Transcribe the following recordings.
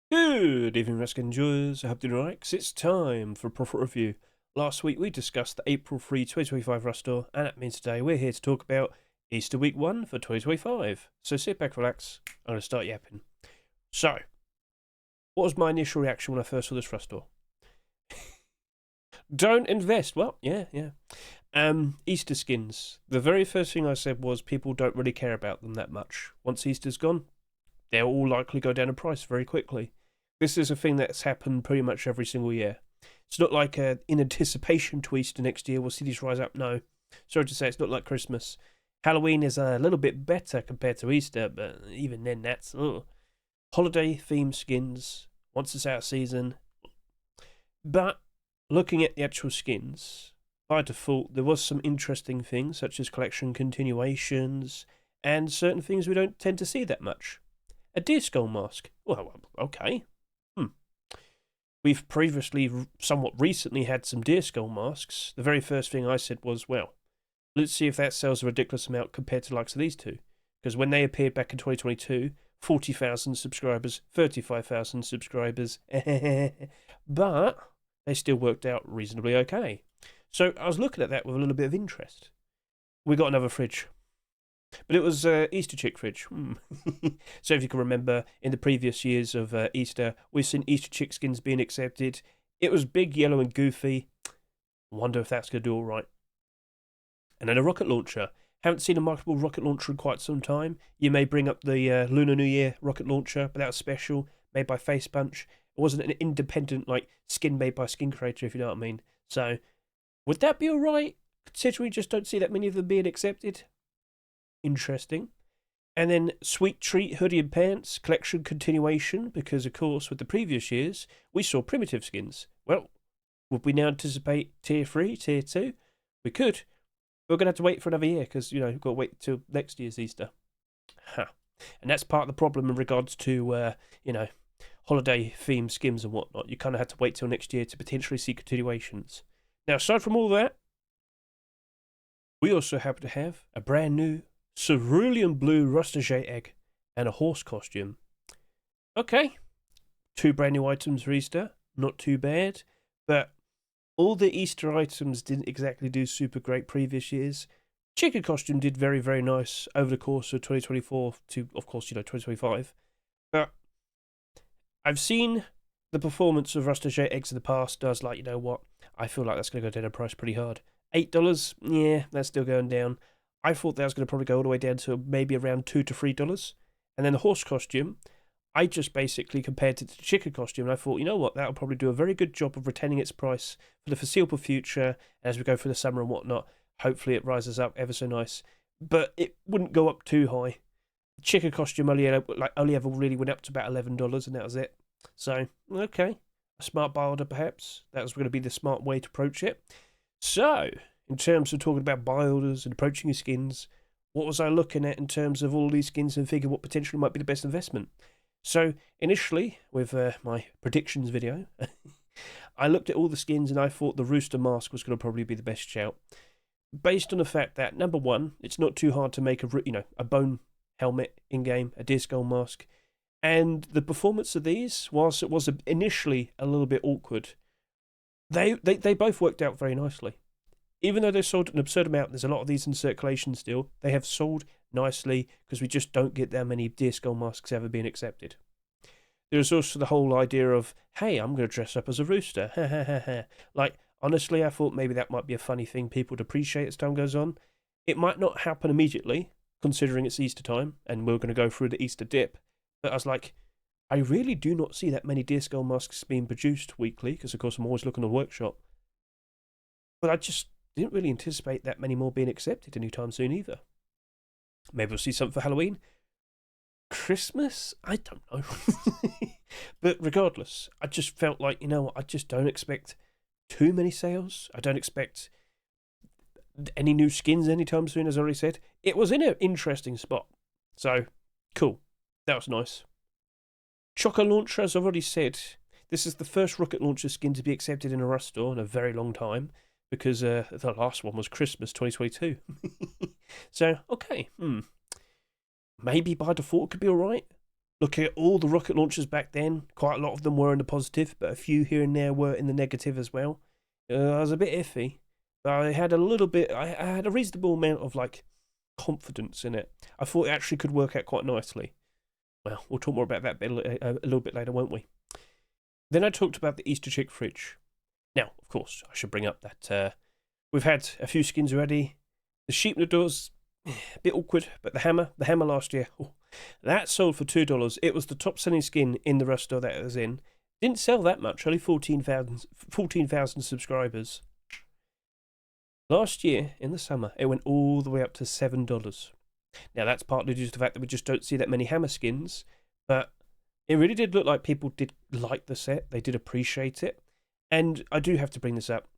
Good evening, Rescue Enjoyers. I hope you're doing alright, 'cause it's time for a Profit Review. Last week we discussed the April 3, 2025 Rust Store, and that means today we're here to talk about Easter Week 1 for 2025. So sit back, relax, I'm going to start yapping. So, what was my initial reaction when I first saw this Rust Store? Don't invest. Well, yeah. Easter skins. The very first thing I said was people don't really care about them that much. Once Easter's gone, they'll all likely go down in price very quickly. This is a thing that's happened pretty much every single year. It's not like in anticipation to Easter next year will see these rise up. No, sorry to say, it's not like Christmas. Halloween is a little bit better compared to Easter, but even then, that's holiday themed skins once it's out of season. But looking at the actual skins, by default, there was some interesting things such as collection continuations and certain things we don't tend to see that much. A deer skull mask. Well, okay. We've previously, somewhat recently, had some deer skull masks. The very first thing I said was, well, let's see if that sells a ridiculous amount compared to the likes of these two. Because when they appeared back in 2022, 40,000 subscribers, 35,000 subscribers. But they still worked out reasonably okay. So I was looking at that with a little bit of interest. We got another fridge. But it was Easter chick fridge. So if you can remember, in the previous years of Easter, we've seen Easter chick skins being accepted. It was big, yellow, and goofy. Wonder if that's going to do all right. And then a rocket launcher. Haven't seen a marketable rocket launcher in quite some time. You may bring up the Lunar New Year rocket launcher, but that was special, made by Face Punch. It wasn't an independent like skin made by Skin Creator, if you know what I mean. So, would that be all right? Considering we just don't see that many of them being accepted. Interesting. And then Sweet Treat Hoodie and Pants collection continuation, because of course with the previous years we saw primitive skins. Well, would we now anticipate tier 3, tier 2? We could. We're going to have to wait for another year because, we've got to wait till next year's Easter. Huh. And that's part of the problem in regards to, holiday themed skins and whatnot. You kind of have to wait till next year to potentially see continuations. Now, aside from all that, we also happen to have a brand new cerulean blue Rustage egg and a horse costume. Okay, 2 brand new items for Easter, not too bad, but all the Easter items didn't exactly do super great previous years. Chicken costume did very, very nice over the course of 2024 to, of course, 2025. But I've seen the performance of Rustage eggs in the past. I was like, you know what? I feel like that's going to go down in price pretty hard. $8, yeah, that's still going down. I thought that was going to probably go all the way down to maybe around $2 to $3. And then the horse costume, I just basically compared it to the chicken costume. And I thought, you know what, that'll probably do a very good job of retaining its price for the foreseeable future as we go through the summer and whatnot. Hopefully it rises up ever so nice. But it wouldn't go up too high. The chicken costume only ever really went up to about $11, and that was it. So, okay. A smart buy order, perhaps. That was going to be the smart way to approach it. So, in terms of talking about buy orders and approaching your skins, what was I looking at in terms of all these skins and figuring what potentially might be the best investment? So, initially, with my predictions video, I looked at all the skins and I thought the Rooster mask was going to probably be the best shout. Based on the fact that, number one, it's not too hard to make a bone helmet in-game, a deer skull mask, and the performance of these, whilst it was initially a little bit awkward, they both worked out very nicely. Even though they've sold an absurd amount, there's a lot of these in circulation still, they have sold nicely because we just don't get that many deer skull masks ever being accepted. There's also the whole idea of, hey, I'm going to dress up as a rooster. Like, honestly, I thought maybe that might be a funny thing people would appreciate as time goes on. It might not happen immediately, considering it's Easter time, and we're going to go through the Easter dip. But I was like, I really do not see that many deer skull masks being produced weekly, because of course I'm always looking at the workshop. But I just didn't really anticipate that many more being accepted anytime soon either. Maybe we'll see something for Halloween. Christmas? I don't know. But regardless, I just felt like, I just don't expect too many sales. I don't expect any new skins anytime soon, as I already said. It was in an interesting spot. So, cool. That was nice. Choco launcher, as I've already said, this is the first rocket launcher skin to be accepted in a Rust store in a very long time, because the last one was Christmas 2022. So, okay, maybe by default it could be alright. Looking at all the rocket launchers back then, quite a lot of them were in the positive, but a few here and there were in the negative as well. I was a bit iffy, but I had I had a reasonable amount of like confidence in it. I thought it actually could work out quite nicely. Well, we'll talk more about that a little bit later, won't we? Then I talked about the Easter Chick fridge. Now, of course, I should bring up that we've had a few skins already. The sheep noodles, a bit awkward, but the hammer last year, that sold for $2. It was the top selling skin in the Rust store that it was in. Didn't sell that much, only 14,000 subscribers. Last year, in the summer, it went all the way up to $7. Now, that's partly due to the fact that we just don't see that many hammer skins, but it really did look like people did like the set. They did appreciate it. And I do have to bring this up.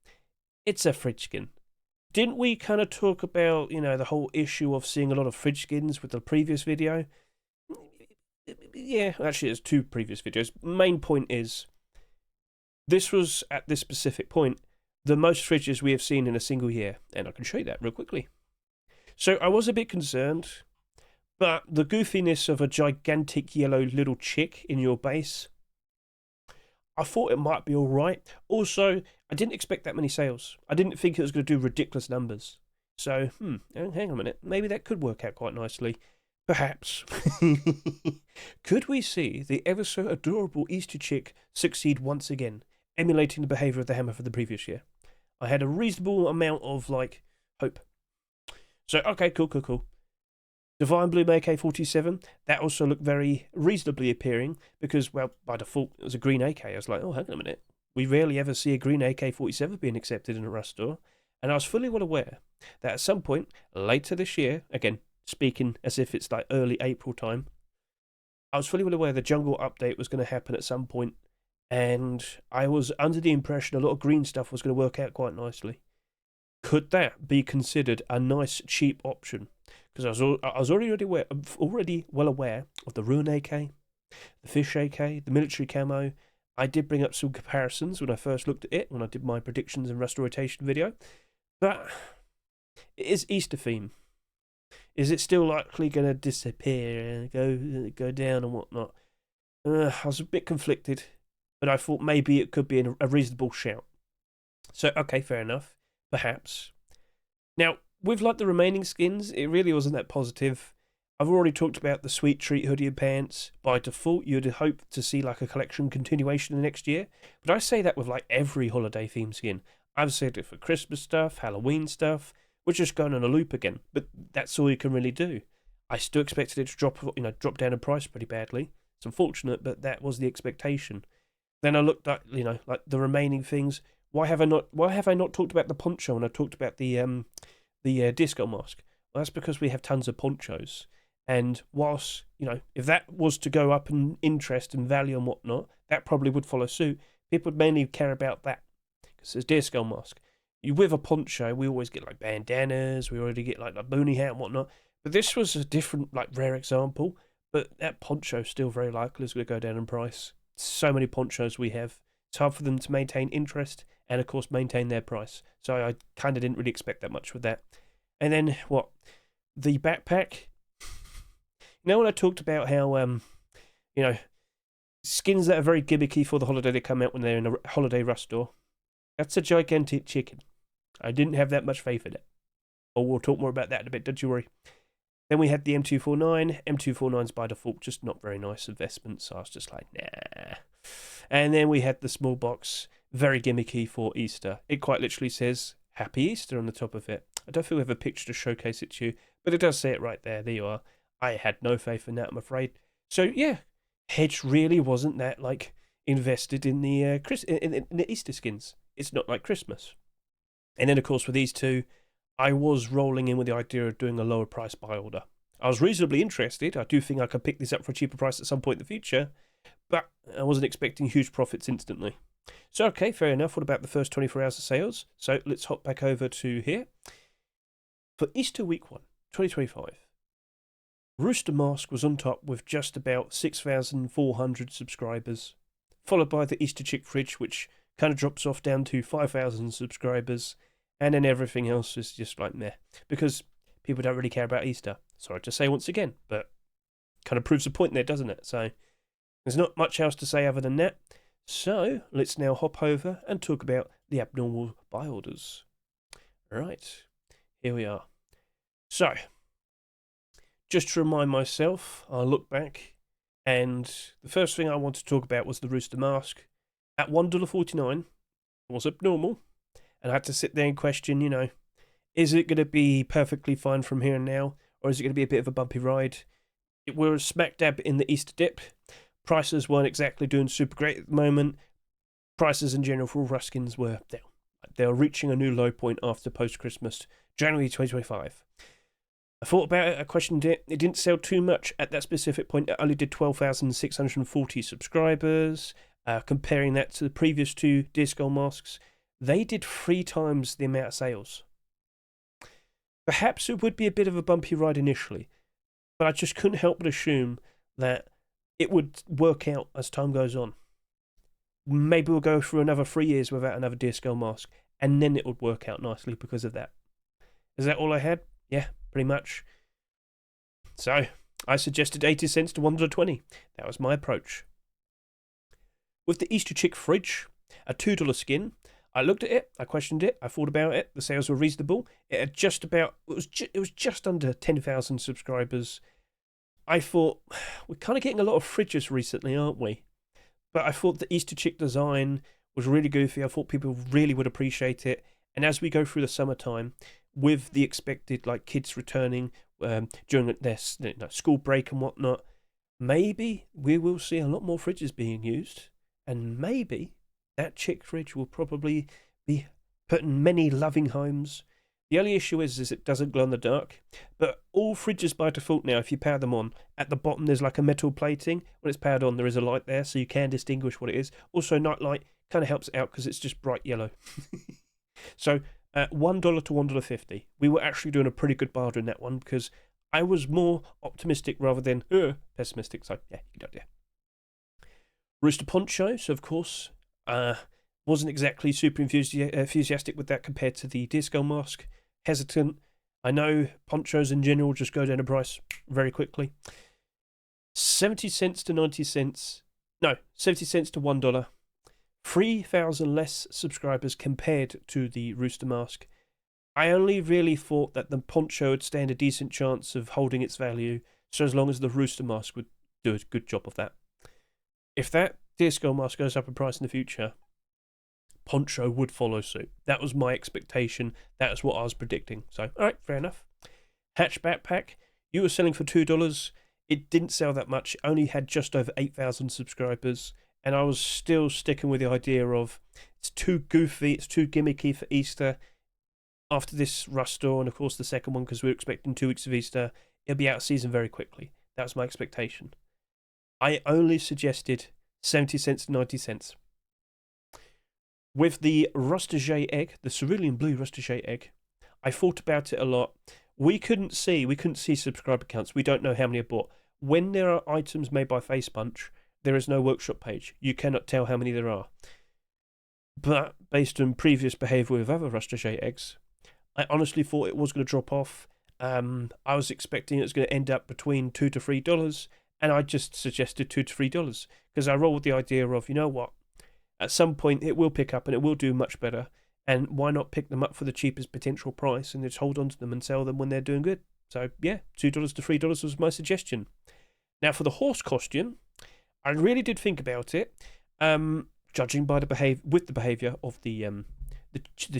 It's a fridge skin. Didn't we kind of talk about, the whole issue of seeing a lot of fridge skins with the previous video? Yeah, actually, there's two previous videos. Main point is, this was, at this specific point, the most fridges we have seen in a single year. And I can show you that real quickly. So I was a bit concerned, but the goofiness of a gigantic yellow little chick in your base, I thought it might be alright. Also, I didn't expect that many sales. I didn't think it was going to do ridiculous numbers. So, hang on a minute. Maybe that could work out quite nicely. Perhaps. Could we see the ever so adorable Easter chick succeed once again, emulating the behaviour of the hammer for the previous year? I had a reasonable amount of, hope. So, okay, cool. Divine Bloom AK-47, that also looked very reasonably appearing because, well, by default, it was a green AK. I was like, oh, hang on a minute. We rarely ever see a green AK-47 being accepted in a Rust store. And I was fully well aware that at some point later this year, again, speaking as if it's like early April time, I was fully well aware the jungle update was going to happen at some point, and I was under the impression a lot of green stuff was going to work out quite nicely. Could that be considered a nice cheap option? Because I was already well aware of the Ruin AK, the Fish AK, the military camo. I did bring up some comparisons when I first looked at it, when I did my predictions and Rust rotation video. But it is Easter theme. Is it still likely going to disappear and go down and whatnot? I was a bit conflicted, but I thought maybe it could be a reasonable shout. So, okay, fair enough. Perhaps. Now, with the remaining skins, it really wasn't that positive. I've already talked about the Sweet Treat hoodie and pants. By default, you'd hope to see a collection continuation in the next year. But I say that with every holiday theme skin. I've said it for Christmas stuff, Halloween stuff. We're just going on a loop again. But that's all you can really do. I still expected it to drop down in price pretty badly. It's unfortunate, but that was the expectation. Then I looked at the remaining things. Why have I not talked about the poncho when I talked about the disco mask? Well, that's because we have tons of ponchos. And whilst, if that was to go up in interest and value and whatnot, that probably would follow suit. People would mainly care about that. Because there's deer skull mask. With a poncho, we always get bandanas, we already get a boonie hat and whatnot. But this was a different, rare example. But that poncho still very likely is going to go down in price. So many ponchos we have. It's hard for them to maintain interest and, of course, maintain their price. So I kind of didn't really expect that much with that. And then, the backpack. When I talked about how, skins that are very gimmicky for the holiday, they come out when they're in a holiday Rust store. That's a gigantic chicken. I didn't have that much faith in it. We'll talk more about that in a bit, don't you worry. Then we had the M249. M249's by default just not very nice investment, so I was just like, nah. And then we had the small box, very gimmicky for Easter. It quite literally says, Happy Easter on the top of it. I don't think we have a picture to showcase it to you, but it does say it right there. There you are. I had no faith in that, I'm afraid. So, yeah, Hedge really wasn't that, invested in the in the Easter skins. It's not like Christmas. And then, of course, with these two, I was rolling in with the idea of doing a lower price buy order. I was reasonably interested. I do think I could pick this up for a cheaper price at some point in the future, but I wasn't expecting huge profits instantly. So, okay, fair enough. What about the first 24 hours of sales? So, let's hop back over to here. For Easter week 1, 2025, Rooster Mask was on top with just about 6,400 subscribers, followed by the Easter Chick Fridge, which kind of drops off down to 5,000 subscribers, and then everything else is just meh, because people don't really care about Easter. Sorry to say once again, but kind of proves the point there, doesn't it? So there's not much else to say other than that. So let's now hop over and talk about the abnormal buy orders. Right, here we are. So, just to remind myself, I look back, and the first thing I want to talk about was the Rooster mask. At $1.49, it was abnormal, and I had to sit there and question, is it going to be perfectly fine from here and now, or is it going to be a bit of a bumpy ride? It was smack dab in the Easter dip. Prices weren't exactly doing super great at the moment. Prices in general for all Ruskins were down. They were reaching a new low point after post-Christmas, January 2025. I thought about it, I questioned it. It didn't sell too much at that specific point. It only did 12,640 subscribers. Comparing that to the previous two Deer Skull masks, they did 3 times the amount of sales. Perhaps it would be a bit of a bumpy ride initially, but I just couldn't help but assume that it would work out as time goes on. Maybe we'll go through another 3 years without another Deer Skull mask, and then it would work out nicely because of that. Is that all I had? Yeah, pretty much. So, I suggested 80 cents to $1.20. That was my approach. With the Easter Chick fridge, a $2 skin, I looked at it, I questioned it, I thought about it, the sales were reasonable. It had it was just under 10,000 subscribers. I thought, we're kind of getting a lot of fridges recently, aren't we? But I thought the Easter Chick design was really goofy. I thought people really would appreciate it. And as we go through the summertime, with the expected kids returning during their school break and whatnot, maybe we will see a lot more fridges being used. And maybe that Chick fridge will probably be put in many loving homes. The only issue is it doesn't glow in the dark. But all fridges by default now, if you power them on, at the bottom there's like a metal plating. When it's powered on, there is a light there, so you can distinguish what it is. Also, night light kind of helps it out because it's just bright yellow. So, $1 to $1.50. We were actually doing a pretty good bargain in that one because I was more optimistic rather than pessimistic. So, yeah, you got it. Rooster poncho, so of course, wasn't exactly super enthusiastic with that compared to the Deer Skull mask. Hesitant. I know ponchos in general just go down in price very quickly. 70 cents to 90 cents. No, 70 cents to $1. 3,000 less subscribers compared to the Rooster mask. I only really thought that the poncho would stand a decent chance of holding its value, so as long as the Rooster mask would do a good job of that. If that Deer Skull mask goes up in price in the future, poncho would follow suit. That was my expectation. That is what I was predicting. So, alright, fair enough. Hatch backpack, you were selling for $2. It didn't sell that much. It only had just over 8,000 subscribers. And I was still sticking with the idea of it's too goofy, it's too gimmicky for Easter. After this Rust store, and of course the second one, because we were expecting 2 weeks of Easter, it'll be out of season very quickly. That was my expectation. I only suggested 70 cents to 90 cents. With the Rustage egg, the cerulean blue Rustage egg, I thought about it a lot. We couldn't see subscriber counts. We don't know how many are bought. When there are items made by Face Punch, there is no workshop page. You cannot tell how many there are. But based on previous behaviour with other Rustage eggs, I honestly thought it was going to drop off. I was expecting it was going to end up between $2 to $3, and I just suggested $2 to $3 because I rolled with the idea of, you know what, at some point it will pick up and it will do much better, and why not pick them up for the cheapest potential price and just hold on to them and sell them when they're doing good. So yeah, $2 to $3 was my suggestion. Now for the horse costume, I really did think about it, judging by the behaviour of the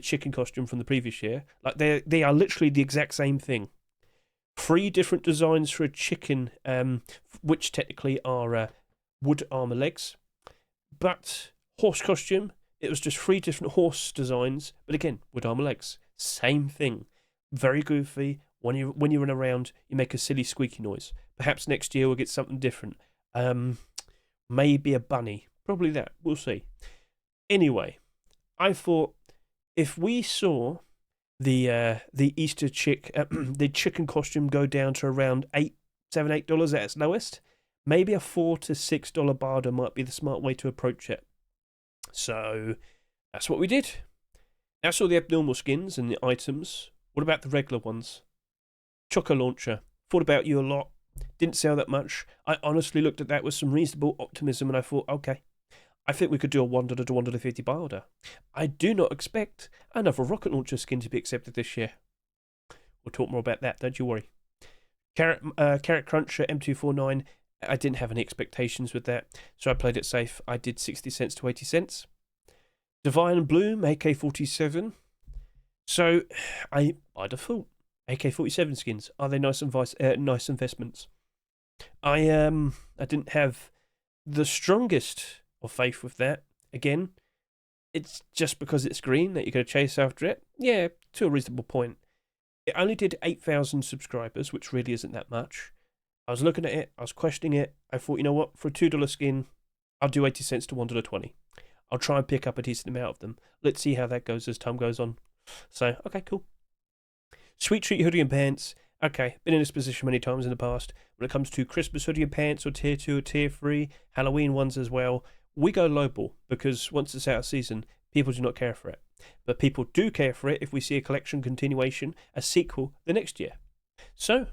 chicken costume from the previous year. Like they are literally the exact same thing. 3 different designs for a chicken, which technically are wood armor legs. But horse costume, it was just 3 different horse designs, but again, wood armor legs. Same thing. Very goofy. When you run around, you make a silly squeaky noise. Perhaps next year we'll get something different. Maybe a bunny. Probably that. We'll see. Anyway, I thought if we saw the Easter chick, the chicken costume go down to around $8 at its lowest, maybe a $4 to $6 barter might be the smart way to approach it. So that's what we did. That's all the abnormal skins and the items. What about the regular ones? Choco launcher. Thought about you a lot. Didn't sell that much. I honestly looked at that with some reasonable optimism and I thought, okay, I think we could do a $1 to $1.50 buy order. I do not expect another rocket launcher skin to be accepted this year. We'll talk more about that, don't you worry. Carrot Cruncher M249, I didn't have any expectations with that, so I played it safe. I did 60 cents to 80 cents. Divine Bloom AK-47. So, by default, AK-47 skins, are they nice investments? I didn't have the strongest of faith with that. Again, it's just because it's green that you're going to chase after it. Yeah, to a reasonable point. It only did 8,000 subscribers, which really isn't that much. I was looking at it, I was questioning it. I thought, you know what, for a $2 skin, I'll do 80 cents to $1.20. I'll try and pick up a decent amount of them. Let's see how that goes as time goes on. So, okay, cool. Sweet Treat Hoodie and Pants. Okay, been in this position many times in the past. When it comes to Christmas hoodie and pants or tier 2 or tier 3, Halloween ones as well, we go lowball because once it's out of season, people do not care for it. But people do care for it if we see a collection continuation, a sequel, the next year. So,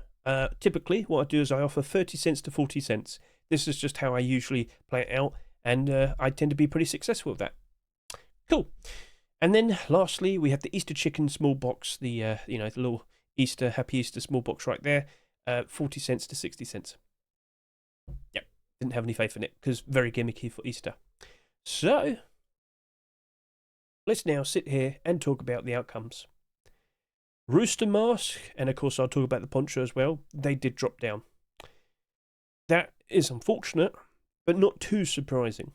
typically, what I do is I offer 30 cents to 40 cents. This is just how I usually play it out, and I tend to be pretty successful with that. Cool. And then, lastly, we have the Easter Chicken small box, the little Easter, Happy Easter small box right there, 40 cents to 60 cents. Yep, didn't have any faith in it, because very gimmicky for Easter. So, let's now sit here and talk about the outcomes. Rooster mask, and of course I'll talk about the poncho as well, they did drop down. That is unfortunate, but not too surprising.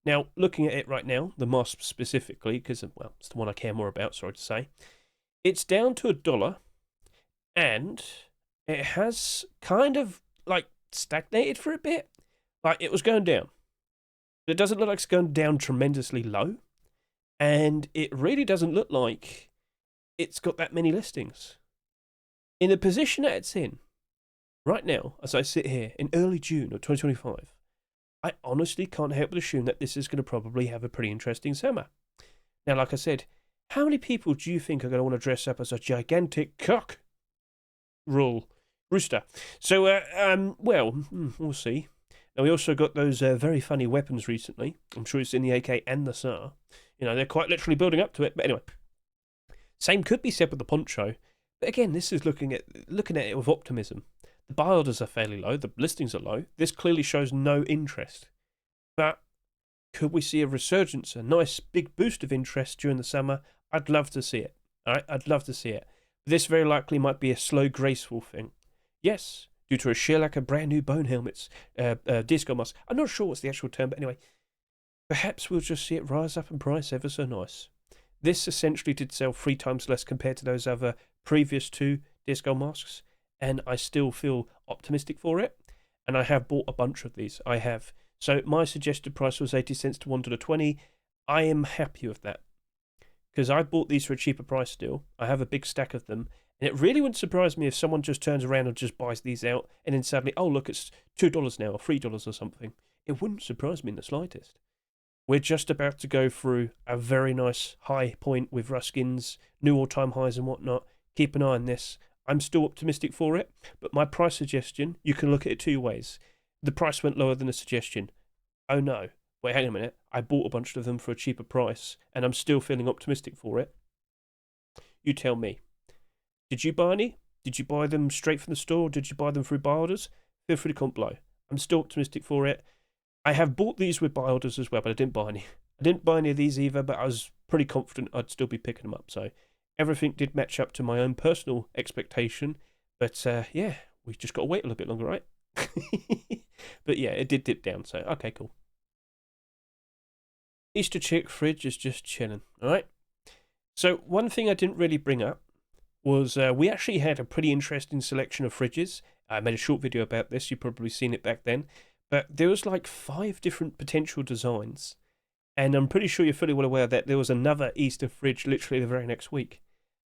Now, looking at it right now, the mask specifically, because, well, it's the one I care more about, sorry to say, it's down to $1, and it has kind of, like, stagnated for a bit. Like, it was going down. But it doesn't look like it's going down tremendously low, and it really doesn't look like it's got that many listings. In the position that it's in, right now, as I sit here in early June of 2025, I honestly can't help but assume that this is going to probably have a pretty interesting summer. Now, like I said, how many people do you think are going to want to dress up as a gigantic cock? Rooster. So, we'll see. Now, we also got those very funny weapons recently. I'm sure it's in the AK and the SAR. You know, they're quite literally building up to it. But anyway, same could be said with the poncho. But again, this is looking at it with optimism. The buy orders are fairly low. The listings are low. This clearly shows no interest. But could we see a resurgence, a nice big boost of interest during the summer? I'd love to see it. All right, I'd love to see it. This very likely might be a slow, graceful thing. Yes, due to a sheer lack of brand new bone helmets, disco masks. I'm not sure what's the actual term, but anyway, perhaps we'll just see it rise up in price ever so nice. This essentially did sell 3 times less compared to those other previous 2 disco masks, and I still feel optimistic for it. And I have bought a bunch of these. I have. So my suggested price was 80 cents to $1.20. I am happy with that, because I bought these for a cheaper price still. I have a big stack of them. And it really wouldn't surprise me if someone just turns around and just buys these out, and then suddenly, oh, look, it's $2 now, or $3 or something. It wouldn't surprise me in the slightest. We're just about to go through a very nice high point with Ruskins, new all-time highs and whatnot. Keep an eye on this. I'm still optimistic for it, but my price suggestion, you can look at it 2 ways. The price went lower than the suggestion. Oh no, wait, hang a minute. I bought a bunch of them for a cheaper price, and I'm still feeling optimistic for it. You tell me. Did you buy any? Did you buy them straight from the store, or did you buy them through buy orders? Feel free to comment below. I'm still optimistic for it. I have bought these with buy orders as well, but I didn't buy any. I didn't buy any of these either, but I was pretty confident I'd still be picking them up. So everything did match up to my own personal expectation. But yeah, we've just got to wait a little bit longer, right? But yeah, it did dip down. So okay, cool. Easter Chick fridge is just chilling. All right. So one thing I didn't really bring up was we actually had a pretty interesting selection of fridges. I made a short video about this. You've probably seen it back then. But there was like 5 different potential designs. And I'm pretty sure you're fully well aware that there was another Easter fridge literally the very next week.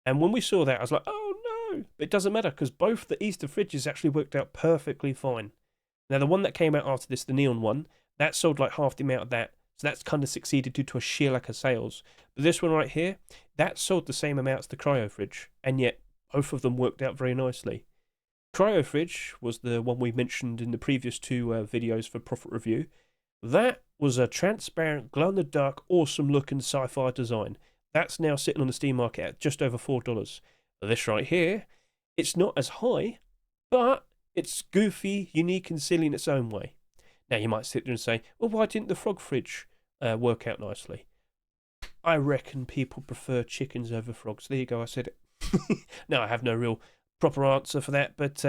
And when we saw that, I was like, oh no. But it doesn't matter, because both the Easter fridges actually worked out perfectly fine. Now, the one that came out after this, the neon one, that sold like half the amount of that. So that's kind of succeeded due to a sheer lack of sales. But this one right here, that sold the same amount as the cryo fridge. And yet, both of them worked out very nicely. Cryo Fridge was the one we mentioned in the previous two videos for Profit Review. That was a transparent, glow-in-the-dark, awesome-looking sci-fi design. That's now sitting on the Steam market at just over $4. This right here, it's not as high, but it's goofy, unique, and silly in its own way. Now, you might sit there and say, well, why didn't the Frog Fridge work out nicely? I reckon people prefer chickens over frogs. There you go, I said it. No, I have no real proper answer for that, but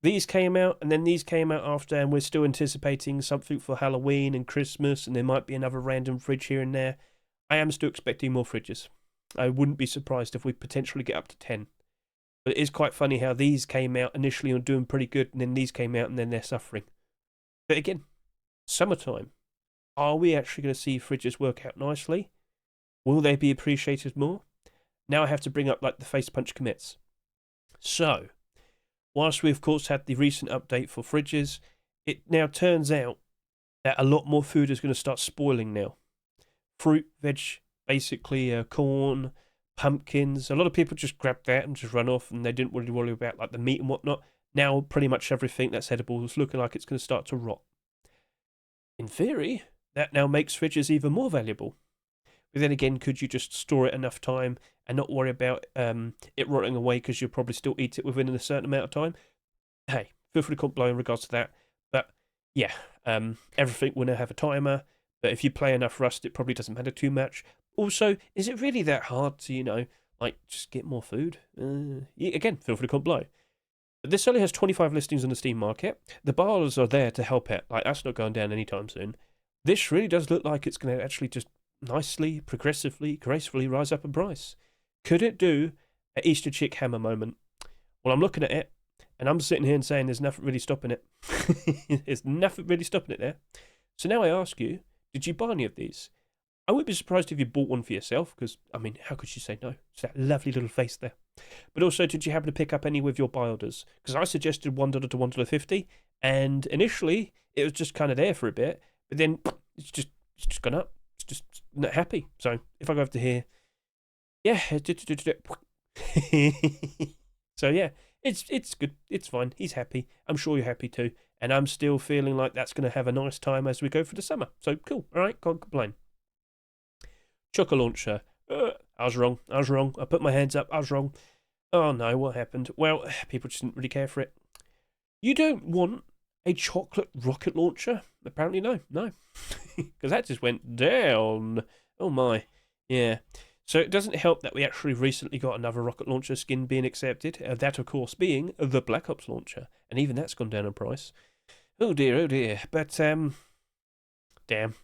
these came out, and then these came out after, and we're still anticipating something for Halloween and Christmas, and there might be another random fridge here and there. I am still expecting more fridges. I wouldn't be surprised if we potentially get up to 10. But it is quite funny how these came out initially and doing pretty good, and then these came out and then they're suffering. But again, summertime. Are we actually going to see fridges work out nicely? Will they be appreciated more? Now I have to bring up like the face punch commits. So, whilst we of course had the recent update for fridges, it now turns out that a lot more food is going to start spoiling now. Fruit, veg, basically corn, pumpkins. A lot of people just grabbed that and just run off, and they didn't really worry about like the meat and whatnot. Now pretty much everything that's edible is looking like it's going to start to rot. In theory, that now makes fridges even more valuable. But then again, could you just store it enough time and not worry about it rotting away because you'll probably still eat it within a certain amount of time? Hey, feel free to comment below in regards to that. But yeah, everything will now have a timer. But if you play enough Rust, it probably doesn't matter too much. Also, is it really that hard to, like, just get more food? Again, feel free to comment below. This only has 25 listings on the Steam market. The bars are there to help it. Like, that's not going down anytime soon. This really does look like it's going to actually just nicely, progressively, gracefully rise up in price. Could it do an Easter chick hammer moment? Well, I'm looking at it, and I'm sitting here and saying there's nothing really stopping it. There's nothing really stopping it there. So now I ask you, did you buy any of these? I wouldn't be surprised if you bought one for yourself, because, I mean, how could you say no? It's that lovely little face there. But also, did you happen to pick up any with your buy orders? Because I suggested $1 to $1.50, and initially, it was just kind of there for a bit, but then it's just gone up. It's just not happy. So, if I go over to here, yeah. So, yeah, it's good. It's fine. He's happy. I'm sure you're happy too. And I'm still feeling like that's going to have a nice time as we go for the summer. So, cool. All right, can't complain. Choco launcher. I was wrong. I put my hands up. I was wrong. Oh no, what happened? Well, people just didn't really care for it. You don't want a chocolate rocket launcher? Apparently no. Because that just went down. Oh my. Yeah. So it doesn't help that we actually recently got another rocket launcher skin being accepted. That, of course, being the Black Ops launcher. And even that's gone down in price. Oh dear. But, damn.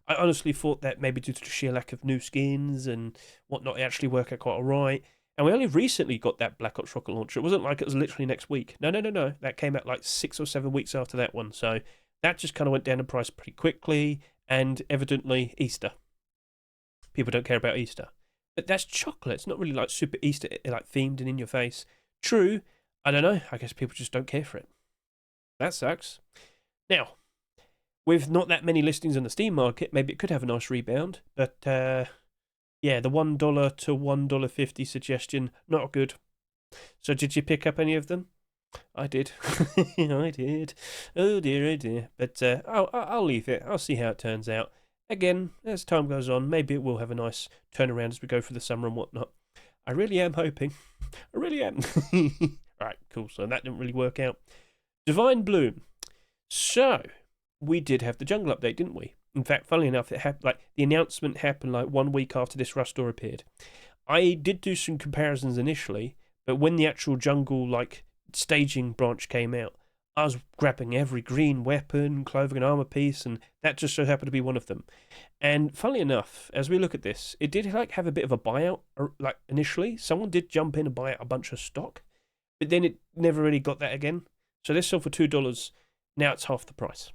I honestly thought that maybe due to the sheer lack of new skins and whatnot, it actually worked out quite alright. And we only recently got that Black Ops rocket launcher. It wasn't like it was literally next week. No. That came out like 6 or 7 weeks after that one. So that just kind of went down in price pretty quickly. And evidently, Easter. People don't care about Easter. But that's chocolate. It's not really like super Easter, like themed and in your face. True. I don't know. I guess people just don't care for it. That sucks. Now, with not that many listings on the Steam market, maybe it could have a nice rebound. But, yeah, the $1 to $1.50 suggestion, not good. So did you pick up any of them? I did. I did. Oh dear. But I'll leave it. I'll see how it turns out. Again, as time goes on, maybe it will have a nice turnaround as we go through the summer and whatnot. I really am hoping. I really am. Alright, cool. So that didn't really work out. Divine Bloom. So, we did have the jungle update, didn't we? In fact, funnily enough, it happened, like, the announcement happened like 1 week after this Rust store appeared. I did do some comparisons initially, but when the actual jungle, like, staging branch came out, I was grabbing every green weapon, clothing and armor piece, and that just so happened to be one of them. And funnily enough, as we look at this, it did like have a bit of a buyout, like initially. Someone did jump in and buy out a bunch of stock, but then it never really got that again. So this sold for $2. Now it's half the price.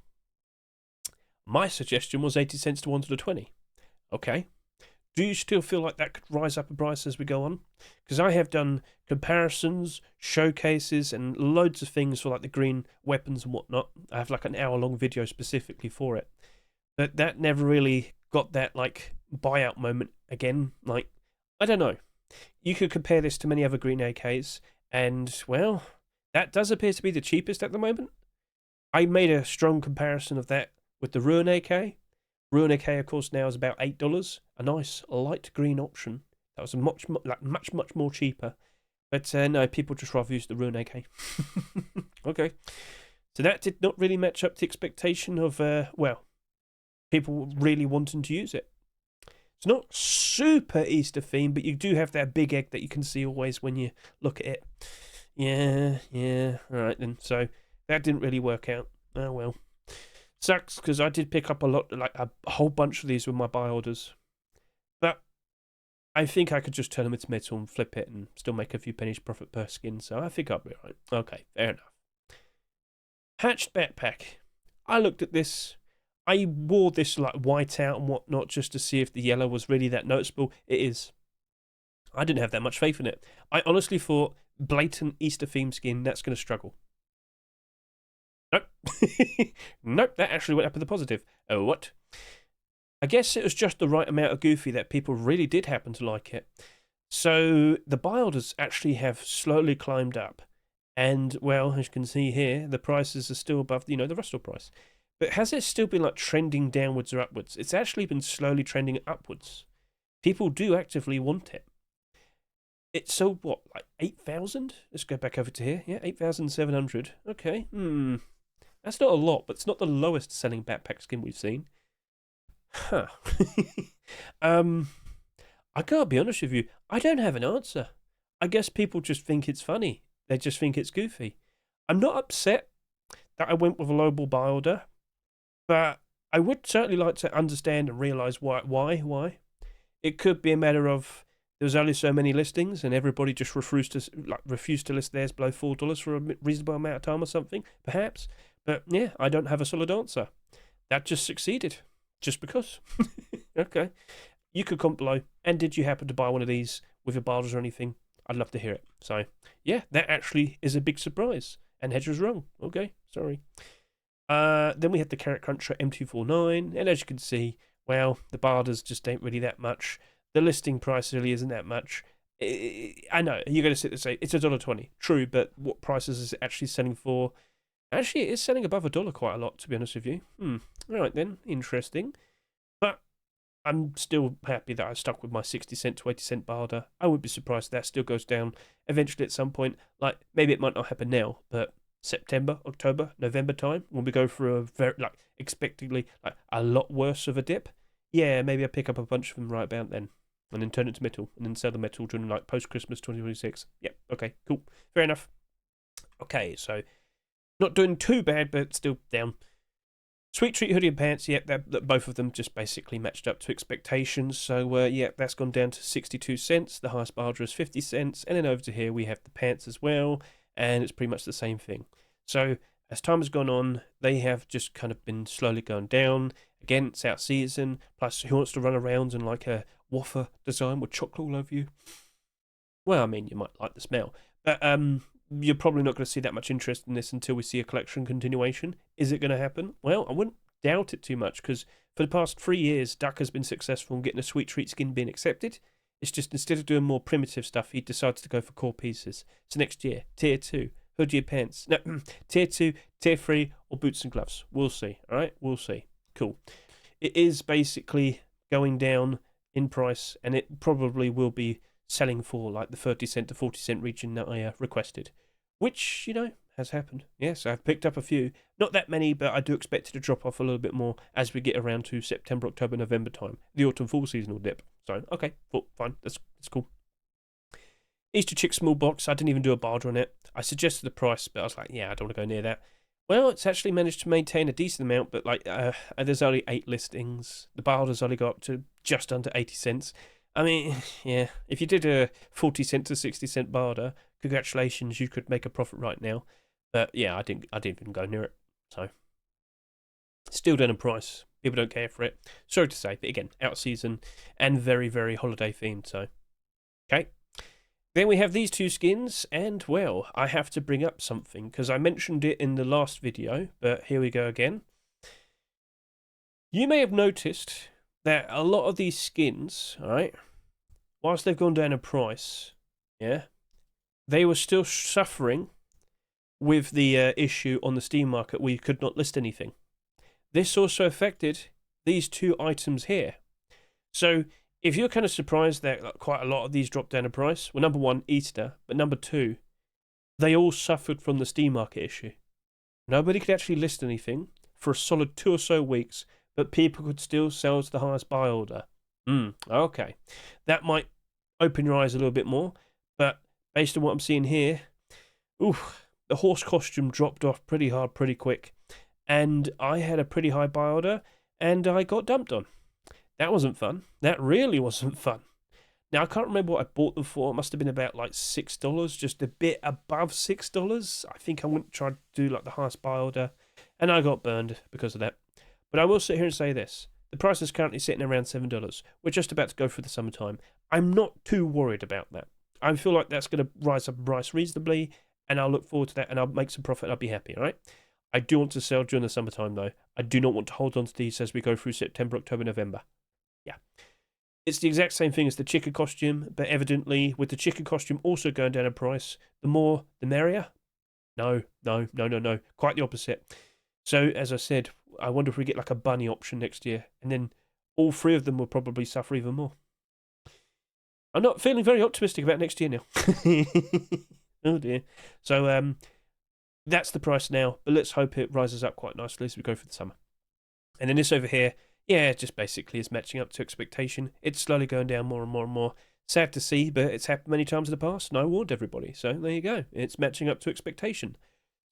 My suggestion was 80 cents to $1.20. Okay. Do you still feel like that could rise up in price as we go on? Because I have done comparisons, showcases, and loads of things for like the green weapons and whatnot. I have like an hour-long video specifically for it. But that never really got that like buyout moment again. Like, I don't know. You could compare this to many other green AKs, and well, That does appear to be the cheapest at the moment. I made a strong comparison of that with the Ruin AK. Ruin AK, of course, now is about $8. A nice light green option. That was much more cheaper. But no, people just rather use the Ruin AK. Okay. So that did not really match up to the expectation of, well, people really wanting to use it. It's not super Easter themed, but you do have that big egg that you can see always when you look at it. Yeah. All right then. So that didn't really work out. Oh well. Sucks because I did pick up a lot, like a whole bunch of these with my buy orders. But I think I could just turn them into metal and flip it and still make a few pennies profit per skin. So I think I'll be all right. Okay, fair enough. Hatched backpack. I looked at this. I wore this like white out and whatnot just to see if the yellow was really that noticeable. It is. I didn't have that much faith in it. I honestly thought blatant Easter theme skin, that's going to struggle. Nope. Nope, that actually went up in the positive. Oh, what? I guess it was just the right amount of goofy that people really did happen to like it. So the buy orders actually have slowly climbed up. And, well, as you can see here, the prices are still above, the Rustler price. But has it still been like trending downwards or upwards? It's actually been slowly trending upwards. People do actively want it. It's so what, like 8,000? Let's go back over to here. Yeah, 8,700. Okay. That's not a lot, but it's not the lowest selling backpack skin we've seen. Huh. I gotta be honest with you. I don't have an answer. I guess people just think it's funny. They just think it's goofy. I'm not upset that I went with a lowball buy order, but I would certainly like to understand and realise why. It could be a matter of there was only so many listings and everybody just refused to list theirs below $4 for a reasonable amount of time or something, perhaps. But yeah, I don't have a solid answer. That just succeeded, just because. Okay. You could comment below, and did you happen to buy one of these with your bars or anything? I'd love to hear it. So, yeah, that actually is a big surprise. And Hedge was wrong. Okay, sorry. Then we had the Carrot Cruncher M249, and as you can see, well, the barders just ain't really that much. The listing price really isn't that much. I know, you're going to sit there and say, it's $1.20. True, but what prices is it actually selling for? Actually, it is selling above $1 quite a lot, to be honest with you. Right then, interesting. But I'm still happy that I stuck with my 60 cent to 80 cent barter. I would be surprised if that still goes down eventually at some point. Like, maybe it might not happen now, but September, October, November time, when we go for a very, expectedly, a lot worse of a dip, yeah, maybe I'll pick up a bunch of them right about then. And then turn it to metal, and then sell the metal during, post-Christmas 2026. Yep, okay, cool. Fair enough. Okay, so, not doing too bad, but still down. Sweet Treat hoodie and pants, yep, that both of them just basically matched up to expectations. So, yeah, that's gone down to 62 cents. The highest barter is 50 cents. And then over to here, we have the pants as well. And it's pretty much the same thing. So, as time has gone on, they have just kind of been slowly going down. Again, it's out season. Plus, who wants to run around in like a wafer design with chocolate all over you? Well, I mean, you might like the smell. But, you're probably not going to see that much interest in this until we see a collection continuation. Is it going to happen? Well, I wouldn't doubt it too much, because for the past 3 years, Duck has been successful in getting a Sweet Treat skin being accepted. It's just instead of doing more primitive stuff, he decided to go for core pieces. So next year, Tier 2, hoodie and pants. No, Tier 2, Tier 3, or boots and gloves. We'll see, all right? We'll see. Cool. It is basically going down in price, and it probably will be selling for like the 30 cent to 40 cent region that I requested, which, has happened. Yes, I've picked up a few. Not that many, but I do expect it to drop off a little bit more as we get around to September, October, November time. The autumn fall seasonal dip. So, okay, fine. That's cool. Easter Chick small box. I didn't even do a barter on it. I suggested the price, but I was like, yeah, I don't want to go near that. Well, it's actually managed to maintain a decent amount, but there's only 8 listings. The barters only go up to just under 80 cents. I mean, yeah, if you did a 40 cent to 60 cent barter, congratulations, you could make a profit right now. But yeah, I didn't even go near it. So, still down in price. People don't care for it. Sorry to say, but again, out of season and very, very holiday themed. So, okay. Then we have these two skins, and well, I have to bring up something because I mentioned it in the last video, but here we go again. You may have noticed that a lot of these skins, alright, whilst they've gone down in price, yeah, they were still suffering with the issue on the Steam market where you could not list anything. This also affected these two items here. So if you're kind of surprised that quite a lot of these dropped down in price, well, number one, Easter, but number two, they all suffered from the Steam market issue. Nobody could actually list anything for a solid 2 or so weeks, but people could still sell to the highest buy order. Okay. That might open your eyes a little bit more, but based on what I'm seeing here, the horse costume dropped off pretty hard, pretty quick, and I had a pretty high buy order, and I got dumped on. That wasn't fun. That really wasn't fun. Now, I can't remember what I bought them for. It must have been about like $6, just a bit above $6. I think I went to try to do like the highest buy order, and I got burned because of that. But I will sit here and say this. The price is currently sitting around $7. We're just about to go through the summertime. I'm not too worried about that. I feel like that's going to rise up in price reasonably, and I'll look forward to that, and I'll make some profit, and I'll be happy, all right? I do want to sell during the summertime, though. I do not want to hold on to these as we go through September, October, November. Yeah. It's the exact same thing as the chicken costume, but evidently, with the chicken costume also going down in price, the more, the merrier? No. Quite the opposite. So, as I said, I wonder if we get like a bunny option next year, and then all three of them will probably suffer even more. I'm not feeling very optimistic about next year now. Oh dear. So, that's the price now, but let's hope it rises up quite nicely as we go for the summer. And then this over here, yeah, it just basically is matching up to expectation. It's slowly going down more and more and more. Sad to see, but it's happened many times in the past, and I warned everybody. So there you go. It's matching up to expectation.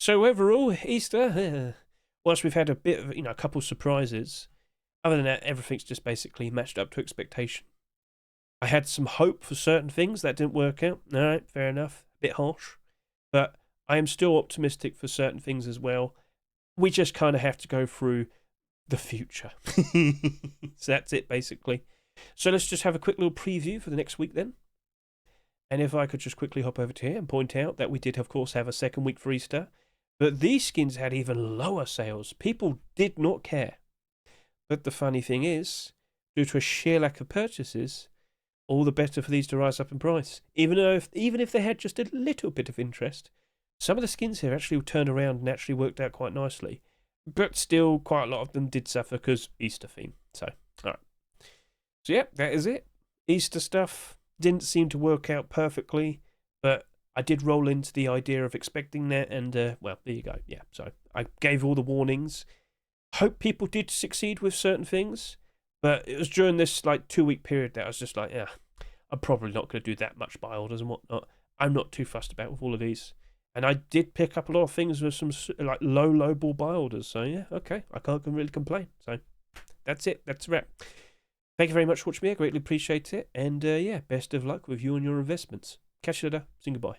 So overall, Easter, whilst we've had a bit of, a couple surprises, other than that, everything's just basically matched up to expectation. I had some hope for certain things that didn't work out. All right, fair enough. A bit harsh. But I am still optimistic for certain things as well. We just kind of have to go through the future. So that's it, basically. So let's just have a quick little preview for the next week then. And if I could just quickly hop over to here and point out that we did, of course, have a second week for Easter. But these skins had even lower sales. People did not care. But the funny thing is, due to a sheer lack of purchases, all the better for these to rise up in price. Even if they had just a little bit of interest, some of the skins here actually turned around and actually worked out quite nicely. But still, quite a lot of them did suffer because Easter theme. So, all right. So, yeah, that is it. Easter stuff didn't seem to work out perfectly, but I did roll into the idea of expecting that, and, well, there you go. Yeah, so I gave all the warnings. Hope people did succeed with certain things, but it was during this, 2-week period that I was just like, yeah, I'm probably not going to do that much buy orders and whatnot. I'm not too fussed about with all of these. And I did pick up a lot of things with some low ball buy orders. So yeah, okay, I can't really complain. So that's it. That's a wrap. Thank you very much for watching me. I greatly appreciate it. And yeah, best of luck with you and your investments. Catch you later. Say goodbye.